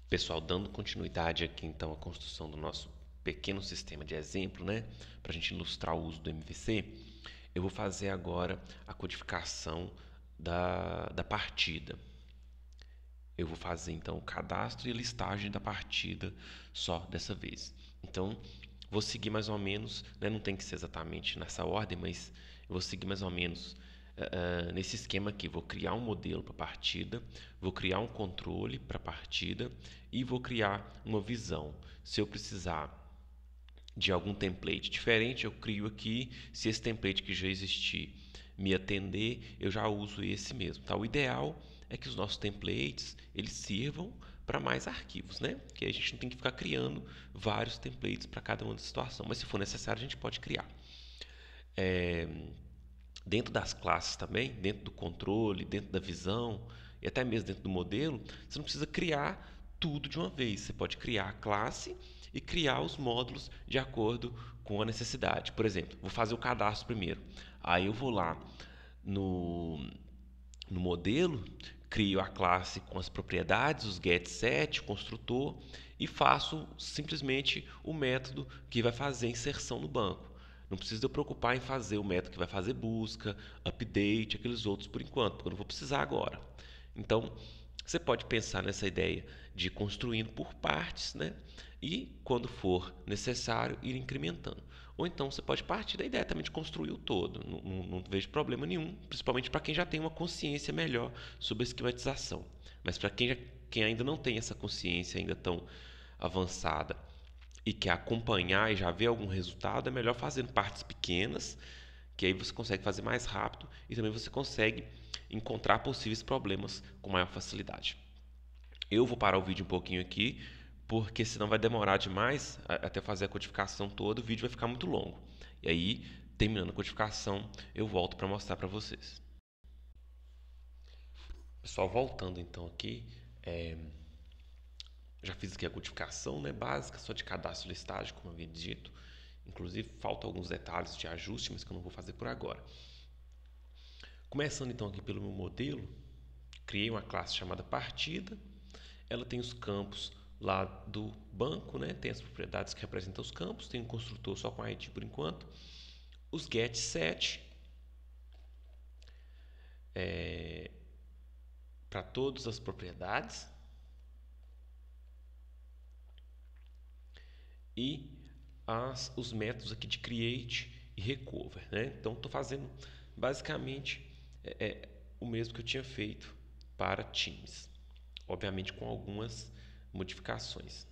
Pessoal, dando continuidade aqui então à construção do nosso pequeno sistema de exemplo, né, para a gente ilustrar o uso do MVC, eu vou fazer agora a codificação da partida. Eu vou fazer então o cadastro e a listagem da partida só dessa vez. Então, vou seguir mais ou menos, né, não tem que ser exatamente nessa ordem, mas eu vou seguir mais ou menos nesse esquema aqui. Vou criar um modelo para a partida, vou criar um controle para a partida e vou criar uma visão. Se eu precisar de algum template diferente, eu crio aqui. Se esse template que já existir me atender, eu já uso esse mesmo. Tá? O ideal é que os nossos templates eles sirvam para mais arquivos, né? Que a gente não tem que ficar criando vários templates para cada uma situação, mas se for necessário a gente pode criar. Dentro das classes também, dentro do controle, dentro da visão e até mesmo dentro do modelo, você não precisa criar tudo de uma vez. Você pode criar a classe e criar os módulos de acordo com a necessidade. Por exemplo, vou fazer o cadastro primeiro. Aí eu vou lá no, no modelo, crio a classe com as propriedades, os getSet, o construtor e faço simplesmente o método que vai fazer a inserção no banco. Não preciso eu preocupar em fazer o método que vai fazer busca, update, aqueles outros por enquanto, porque eu não vou precisar agora. Então, você pode pensar nessa ideia de ir construindo por partes, né? E, quando for necessário, ir incrementando. Ou então você pode partir da ideia também de construir o todo. Não vejo problema nenhum, principalmente para quem já tem uma consciência melhor sobre a esquematização. Mas para quem ainda não tem essa consciência ainda tão avançada e quer acompanhar e já ver algum resultado, é melhor fazendo partes pequenas, que aí você consegue fazer mais rápido e também você consegue encontrar possíveis problemas com maior facilidade. Eu vou parar o vídeo um pouquinho aqui, porque senão vai demorar demais até fazer a codificação toda, o vídeo vai ficar muito longo. E aí, terminando a codificação, eu volto para mostrar para vocês. Pessoal, voltando então aqui, já fiz aqui a codificação, né, básica, só de cadastro e listagem, como eu havia dito. Inclusive, faltam alguns detalhes de ajuste, mas que eu não vou fazer por agora. Começando então aqui pelo meu modelo, criei uma classe chamada partida. Ela tem os campos lá do banco, né? Tem as propriedades que representam os campos, tem um construtor só com ID por enquanto. Os getSet para todas as propriedades e os métodos aqui de create e recover, né? Então estou fazendo basicamente o mesmo que eu tinha feito para Teams, obviamente com algumas modificações.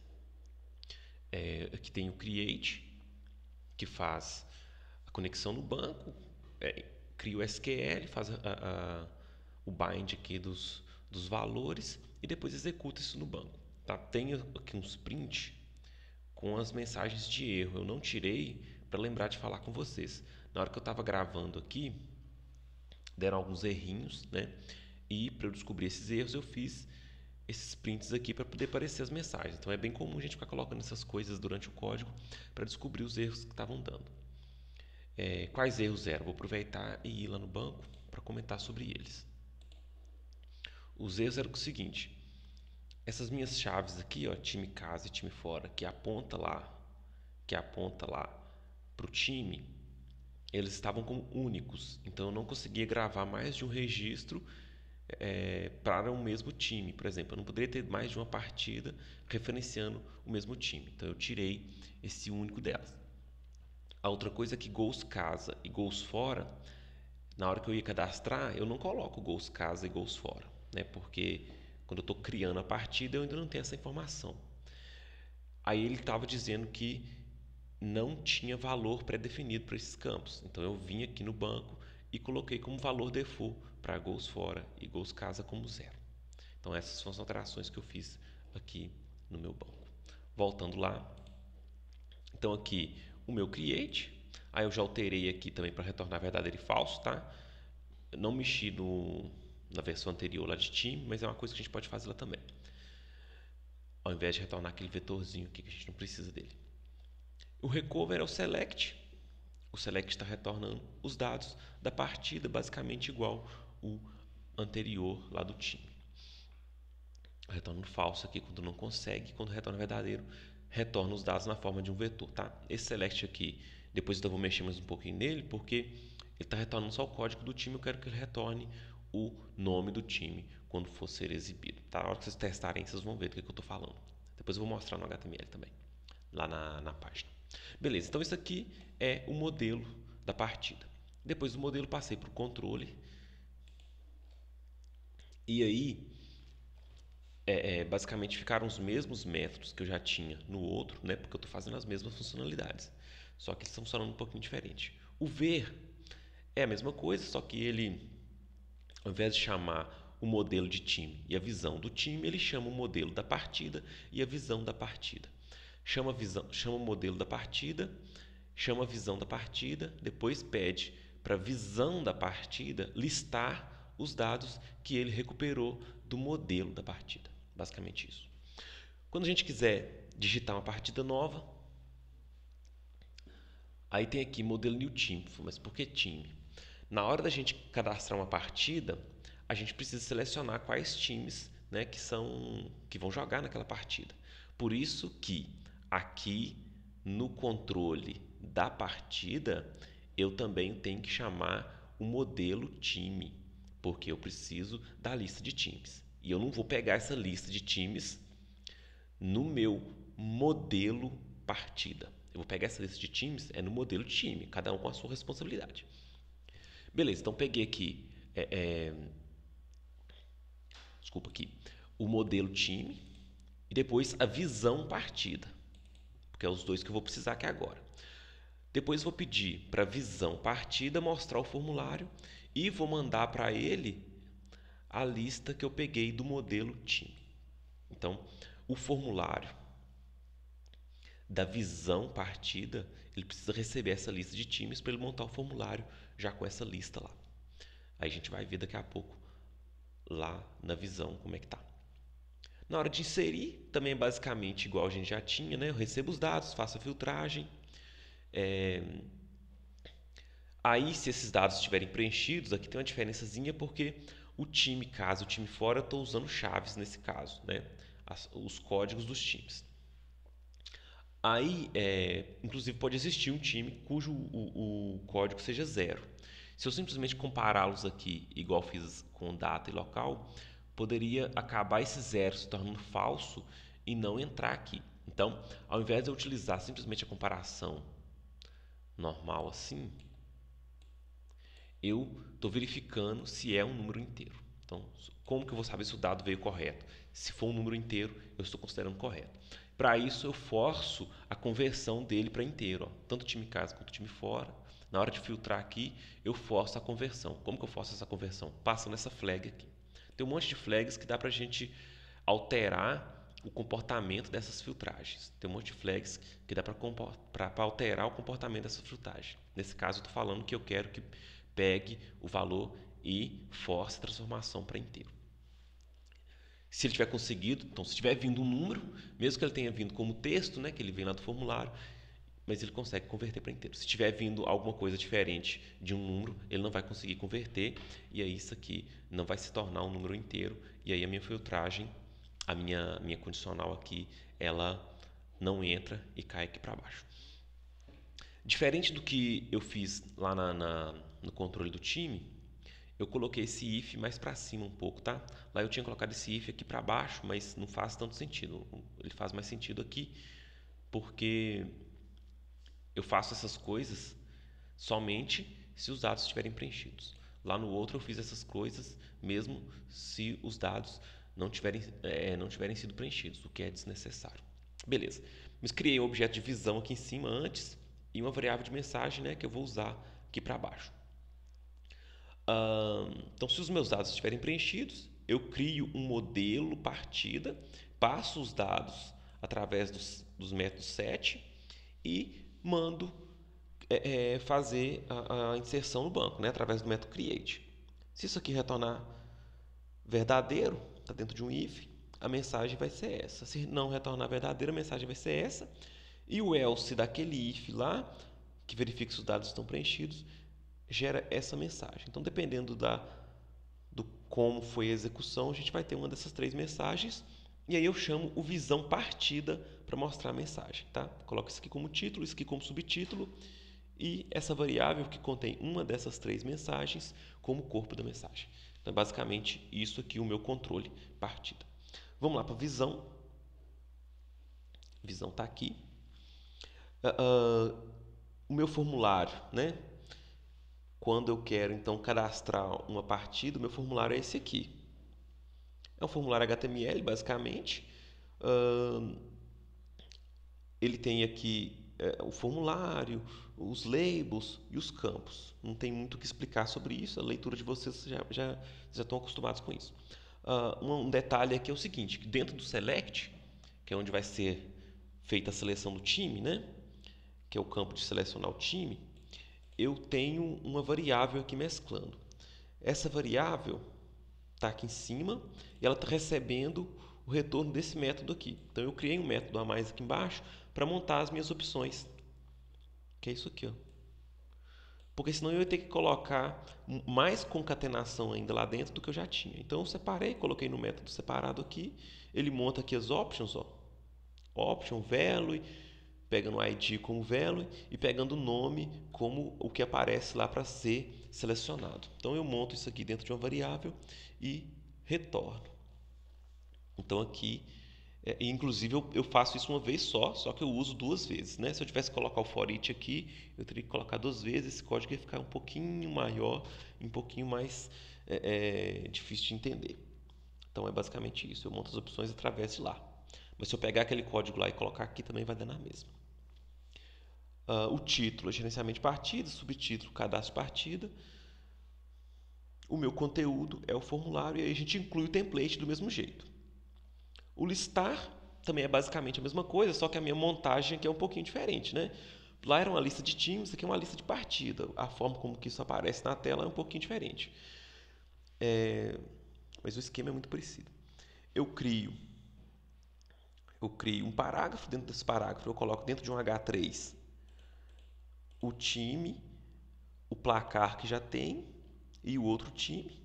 Aqui tem o create, que faz a conexão no banco, cria o SQL, faz o bind aqui dos valores e depois executa isso no banco. Tá? Tem aqui uns print com as mensagens de erro. Eu não tirei para lembrar de falar com vocês. Na hora que eu estava gravando aqui, deram alguns errinhos, né? E para eu descobrir esses erros, eu fiz esses prints aqui para poder aparecer as mensagens. Então é bem comum a gente ficar colocando essas coisas durante o código para descobrir os erros que estavam dando. Quais erros eram? Vou aproveitar e ir lá no banco para comentar sobre eles. Os erros eram o seguinte: essas minhas chaves aqui, ó, time casa e time fora, que aponta lá para o time, eles estavam como únicos. Então eu não conseguia gravar mais de um registro para o mesmo time. Por exemplo, eu não poderia ter mais de uma partida referenciando o mesmo time. Então eu tirei esse único delas. A outra coisa é que gols casa e gols fora, na hora que eu ia cadastrar, eu não coloco gols casa e gols fora, né? Porque quando eu estou criando a partida, eu ainda não tenho essa informação. Aí ele estava dizendo que não tinha valor pré-definido para esses campos. Então eu vim aqui no banco e coloquei como valor default para gols fora e gols casa como zero. Então essas são as alterações que eu fiz aqui no meu banco. Voltando lá, então aqui o meu create, aí eu já alterei aqui também para retornar verdadeiro e falso, tá? Eu não mexi na versão anterior lá de time, mas é uma coisa que a gente pode fazer lá também. Ao invés de retornar aquele vetorzinho aqui que a gente não precisa dele. O recover é o select. O select está retornando os dados da partida, basicamente igual o anterior lá do time. retornando falso aqui quando não consegue, quando retorna verdadeiro, retorna os dados na forma de um vetor, tá? Esse select aqui, depois eu vou mexer mais um pouquinho nele, porque ele está retornando só o código do time, eu quero que ele retorne o nome do time quando for ser exibido, tá? Na hora que vocês testarem, vocês vão ver do que eu estou falando. Depois eu vou mostrar no HTML também, lá na página. Beleza, então isso aqui é o modelo da partida. Depois do modelo passei para o controle. E aí, basicamente ficaram os mesmos métodos que eu já tinha no outro, né? Porque eu estou fazendo as mesmas funcionalidades. Só que eles estão funcionando um pouquinho diferente. O ver é a mesma coisa, só que ele, ao invés de chamar o modelo de time e a visão do time, ele chama o modelo da partida e a visão da partida. Chama o modelo da partida, chama a visão da partida, depois pede para a visão da partida listar os dados que ele recuperou do modelo da partida. Basicamente isso. Quando a gente quiser digitar uma partida nova, aí tem aqui modelo new team. Mas por que time? Na hora da gente cadastrar uma partida, a gente precisa selecionar quais times, né, que vão jogar naquela partida. Por isso que aqui no controle da partida eu também tenho que chamar o modelo time, porque eu preciso da lista de times. E eu não vou pegar essa lista de times no meu modelo partida. Eu vou pegar essa lista de times no modelo time, cada um com a sua responsabilidade. Beleza, então peguei aqui, desculpa aqui, o modelo time e depois a visão partida, porque é os dois que eu vou precisar aqui agora. Depois vou pedir para a visão partida mostrar o formulário e vou mandar para ele a lista que eu peguei do modelo time. Então, o formulário da visão partida, ele precisa receber essa lista de times para ele montar o formulário já com essa lista lá. Aí a gente vai ver daqui a pouco lá na visão como é que tá. Na hora de inserir, também é basicamente igual a gente já tinha, né? Eu recebo os dados, faço a filtragem. Aí, se esses dados estiverem preenchidos, aqui tem uma diferençazinha porque o time, caso o time fora, eu estou usando chaves nesse caso, né? Os códigos dos times. Aí, inclusive, pode existir um time cujo o código seja 0. Se eu simplesmente compará-los aqui, igual fiz com data e local, poderia acabar esse 0 se tornando falso e não entrar aqui. Então, ao invés de eu utilizar simplesmente a comparação normal assim, eu estou verificando se é um número inteiro. Então, como que eu vou saber se o dado veio correto? Se for um número inteiro, eu estou considerando correto. Para isso, eu forço a conversão dele para inteiro. Ó. Tanto o time casa quanto o time fora. Na hora de filtrar aqui, eu forço a conversão. Como que eu forço essa conversão? Passando essa flag aqui. Tem um monte de flags que dá para a gente alterar o comportamento dessas filtragens. Tem um monte de flags que dá para alterar o comportamento dessa filtragem. Nesse caso, eu estou falando que eu quero que pegue o valor e force a transformação para inteiro. Se ele tiver conseguido, então se tiver vindo um número, mesmo que ele tenha vindo como texto, né, que ele vem lá do formulário, mas ele consegue converter para inteiro. Se tiver vindo alguma coisa diferente de um número, ele não vai conseguir converter, e aí isso aqui não vai se tornar um número inteiro, e aí a minha filtragem, a minha condicional aqui, ela não entra e cai aqui para baixo. Diferente do que eu fiz lá no controle do time, eu coloquei esse if mais para cima um pouco, tá? Lá eu tinha colocado esse if aqui para baixo, mas não faz tanto sentido. Ele faz mais sentido aqui, porque eu faço essas coisas somente se os dados estiverem preenchidos. Lá no outro eu fiz essas coisas mesmo se os dados não tiverem sido preenchidos, o que é desnecessário. Beleza. Mas criei um objeto de visão aqui em cima antes e uma variável de mensagem, né, que eu vou usar aqui para baixo. Então, se os meus dados estiverem preenchidos, eu crio um modelo partida, passo os dados através dos métodos set e mando fazer a inserção no banco, né, através do método create. Se isso aqui retornar verdadeiro, está dentro de um if, a mensagem vai ser essa. Se não retornar verdadeiro, a mensagem vai ser essa. E o else daquele if lá, que verifica se os dados estão preenchidos, gera essa mensagem. Então, dependendo do como foi a execução, a gente vai ter uma dessas três mensagens E aí eu chamo o visão partida para mostrar a mensagem, tá? Coloco isso aqui como título, isso aqui como subtítulo e essa variável que contém uma dessas 3 mensagens como corpo da mensagem. Então, é basicamente isso aqui o meu controle partida. Vamos lá para visão. Visão está aqui. O meu formulário, né? Quando eu quero então cadastrar uma partida, o meu formulário é esse aqui. É um formulário HTML, basicamente. Ele tem aqui o formulário, os labels e os campos. Não tem muito o que explicar sobre isso, a leitura de vocês já estão acostumados com isso. Um detalhe aqui é o seguinte, que dentro do select, que é onde vai ser feita a seleção do time, né? Que é o campo de selecionar o time, eu tenho uma variável aqui mesclando. Essa variável está aqui em cima e ela está recebendo o retorno desse método aqui. Então eu criei um método a mais aqui embaixo para montar as minhas opções, que é isso aqui, ó. Porque senão eu ia ter que colocar mais concatenação ainda lá dentro do que eu já tinha. Então eu separei, coloquei no método separado aqui, ele monta aqui as options, ó. Option, value, pegando o ID como value e pegando o nome como o que aparece lá para ser selecionado. Então eu monto isso aqui dentro de uma variável e retorno. Então aqui, inclusive eu faço isso uma vez só que eu uso 2 vezes, né? Se eu tivesse que colocar o for each aqui, eu teria que colocar 2 vezes, esse código ia ficar um pouquinho maior, um pouquinho mais difícil de entender. Então é basicamente isso, eu monto as opções através de lá. Mas se eu pegar aquele código lá e colocar aqui, também vai dar na mesma. O título é gerenciamento de partida, subtítulo, cadastro de partida. O meu conteúdo é o formulário e aí a gente inclui o template do mesmo jeito. O listar também é basicamente a mesma coisa, só que a minha montagem aqui é um pouquinho diferente, né? Lá era uma lista de times, aqui é uma lista de partida. A forma como que isso aparece na tela é um pouquinho diferente. Mas o esquema é muito parecido. Eu crio um parágrafo, dentro desse parágrafo eu coloco dentro de um H3 o time, o placar que já tem e o outro time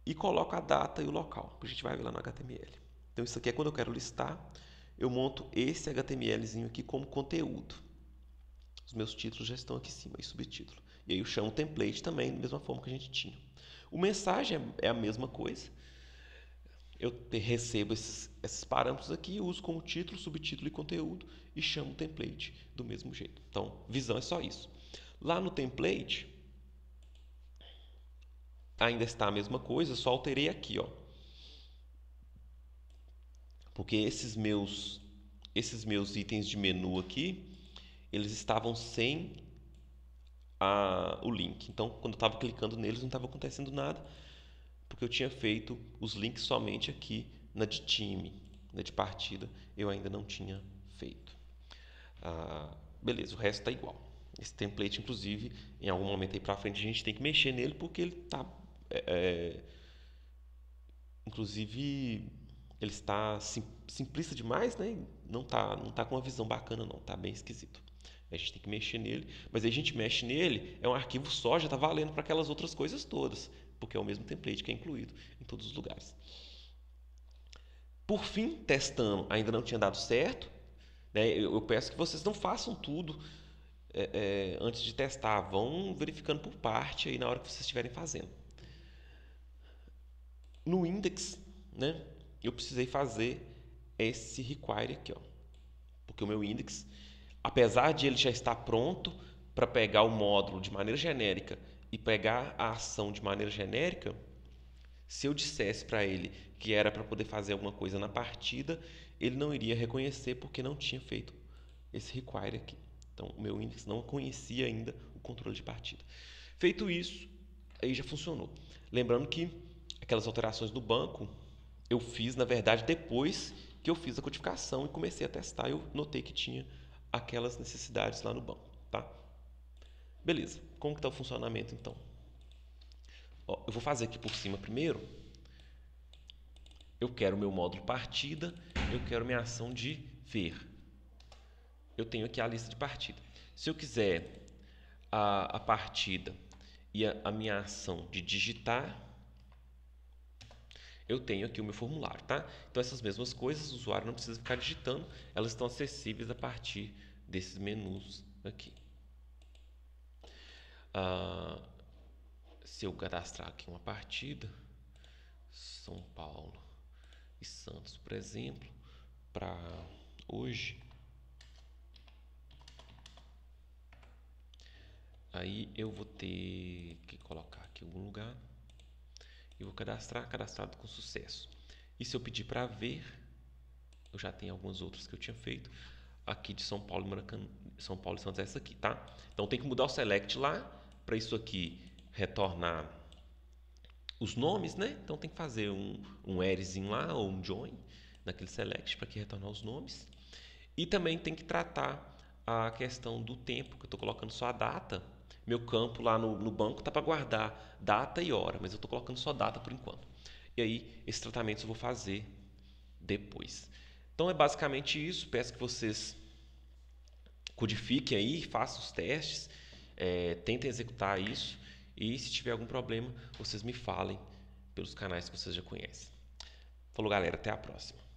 e coloco a data e o local, que a gente vai ver lá no HTML. Então isso aqui é quando eu quero listar, eu monto esse HTMLzinho aqui como conteúdo. Os meus títulos já estão aqui em cima e subtítulo. E aí eu chamo o template também, da mesma forma que a gente tinha. O mensagem é a mesma coisa. Eu recebo esses parâmetros aqui, uso como título, subtítulo e conteúdo e chamo o template do mesmo jeito. Então, visão é só isso. Lá no template, ainda está a mesma coisa, só alterei aqui, ó. Porque esses meus itens de menu aqui, eles estavam sem o link. Então, quando eu estava clicando neles, não estava acontecendo nada, porque eu tinha feito os links somente aqui na de time, na de partida, eu ainda não tinha feito. Beleza, o resto está igual. Esse template, inclusive, em algum momento aí para frente a gente tem que mexer nele porque ele está, inclusive, ele está simplista demais, né? Não tá com uma visão bacana não, tá bem esquisito. A gente tem que mexer nele, mas aí a gente mexe nele, é um arquivo só, já está valendo para aquelas outras coisas todas, porque é o mesmo template que é incluído em todos os lugares. Por fim, testando, ainda não tinha dado certo, né? Eu peço que vocês não façam tudo antes de testar, vão verificando por parte aí na hora que vocês estiverem fazendo. No index, né, eu precisei fazer esse require aqui, ó, porque o meu index, apesar de ele já estar pronto para pegar o módulo de maneira genérica e pegar a ação de maneira genérica, se eu dissesse para ele que era para poder fazer alguma coisa na partida, ele não iria reconhecer porque não tinha feito esse require aqui. Então, o meu index não conhecia ainda o controle de partida. Feito isso, aí já funcionou. Lembrando que aquelas alterações do banco eu fiz, na verdade, depois que eu fiz a codificação e comecei a testar, eu notei que tinha aquelas necessidades lá no banco, tá? Beleza, como que está o funcionamento então? Ó, eu vou fazer aqui por cima primeiro. Eu quero o meu módulo partida, eu quero minha ação de ver. Eu tenho aqui a lista de partida. Se eu quiser a partida e a minha ação de digitar, eu tenho aqui o meu formulário, tá? Então essas mesmas coisas o usuário não precisa ficar digitando, elas estão acessíveis a partir desses menus aqui. Se eu cadastrar aqui uma partida, São Paulo e Santos, por exemplo, para hoje, aí eu vou ter que colocar aqui em algum lugar e vou cadastrado com sucesso. E se eu pedir para ver, eu já tenho algumas outras que eu tinha feito. Aqui de São Paulo e Santos é essa aqui, tá? Então tem que mudar o select lá para isso aqui retornar os nomes, né? Então tem que fazer um wherezinho lá ou um join naquele select para que retornar os nomes. E também tem que tratar a questão do tempo, que eu estou colocando só a data. Meu campo lá no banco está para guardar data e hora, mas eu estou colocando só data por enquanto. E aí, esse tratamento eu vou fazer depois. Então é basicamente isso. Peço que vocês codifiquem aí, façam os testes, tentem executar isso. E se tiver algum problema, vocês me falem pelos canais que vocês já conhecem. Falou, galera. Até a próxima.